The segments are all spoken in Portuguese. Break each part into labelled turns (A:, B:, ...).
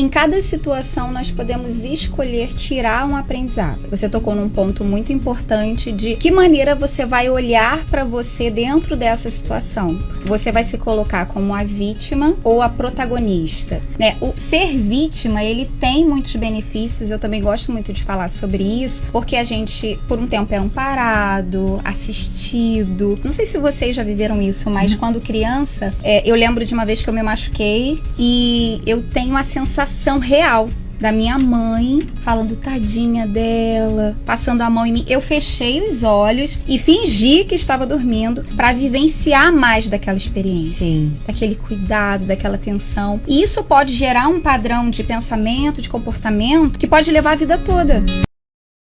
A: Em cada situação, nós podemos escolher tirar um aprendizado. Você tocou num ponto muito importante de que maneira você vai olhar para você dentro dessa situação. Você vai se colocar como a vítima ou a protagonista, né? O ser vítima, ele tem muitos benefícios, eu também gosto muito de falar sobre isso, porque a gente, por um tempo, é amparado, assistido. Não sei se vocês já viveram isso, mas quando criança, eu lembro de uma vez que eu me machuquei e eu tenho a sensação real da minha mãe falando tadinha dela, passando a mão em mim. Eu fechei os olhos e fingi que estava dormindo para vivenciar mais daquela experiência.
B: Sim.
A: Daquele cuidado, daquela atenção. E isso pode gerar um padrão de pensamento, de comportamento que pode levar a vida toda.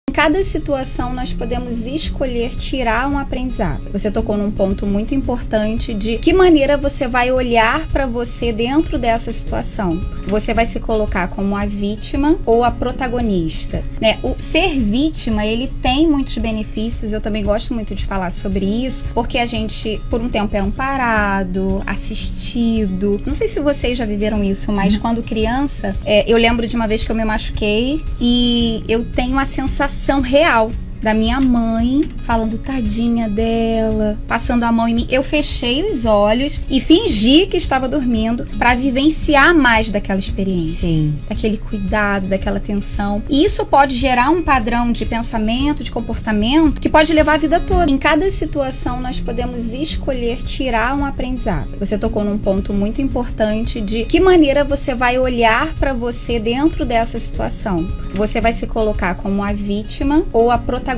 A: Em cada situação, nós podemos escolher tirar um aprendizado. Você tocou num ponto muito importante de que maneira você vai olhar para você dentro dessa situação. Você vai se colocar como a vítima ou a protagonista, né? O ser vítima, ele tem muitos benefícios, eu também gosto muito de falar sobre isso, porque a gente, por um tempo, é amparado, assistido. Não sei se vocês já viveram isso, mas quando criança, eu lembro de uma vez que eu me machuquei e eu tenho a sensação real da minha mãe falando tadinha dela, passando a mão em mim. Eu fechei os olhos e fingi que estava dormindo para vivenciar mais daquela experiência.
B: Sim.
A: Daquele cuidado, daquela atenção. E isso pode gerar um padrão de pensamento, de comportamento que pode levar a vida toda. Em cada situação, nós podemos escolher tirar um aprendizado. Você tocou num ponto muito importante de que maneira você vai olhar para você dentro dessa situação. Você vai se colocar como a vítima ou a protagonista,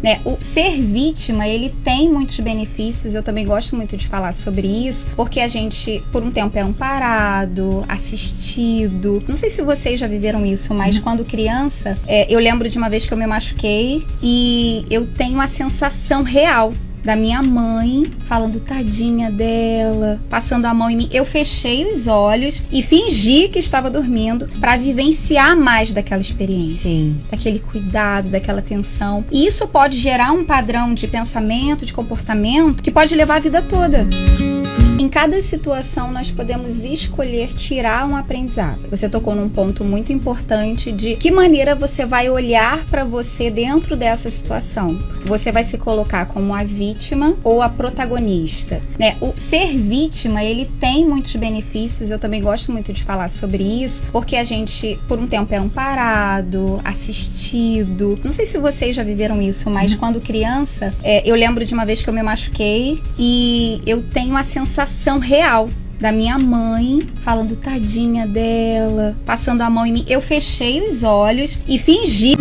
A: né? O ser vítima, ele tem muitos benefícios, eu também gosto muito de falar sobre isso, porque a gente, por um tempo, é amparado, assistido. Não sei se vocês já viveram isso, mas quando criança, eu lembro de uma vez que eu me machuquei e eu tenho a sensação real da minha mãe falando tadinha dela, passando a mão em mim. Eu fechei os olhos e fingi que estava dormindo para vivenciar mais daquela experiência.
B: Sim.
A: Daquele cuidado, daquela atenção. E isso pode gerar um padrão de pensamento, de comportamento que pode levar a vida toda. Em cada situação, nós podemos escolher tirar um aprendizado. Você tocou num ponto muito importante de que maneira você vai olhar para você dentro dessa situação. Você vai se colocar como a vítima ou a protagonista, né? O ser vítima, ele tem muitos benefícios, eu também gosto muito de falar sobre isso, porque a gente, por um tempo, é amparado, assistido. Não sei se vocês já viveram isso, mas quando criança, eu lembro de uma vez que eu me machuquei e eu tenho a sensação real da minha mãe falando tadinha dela, passando a mão em mim. Eu fechei os olhos e fingi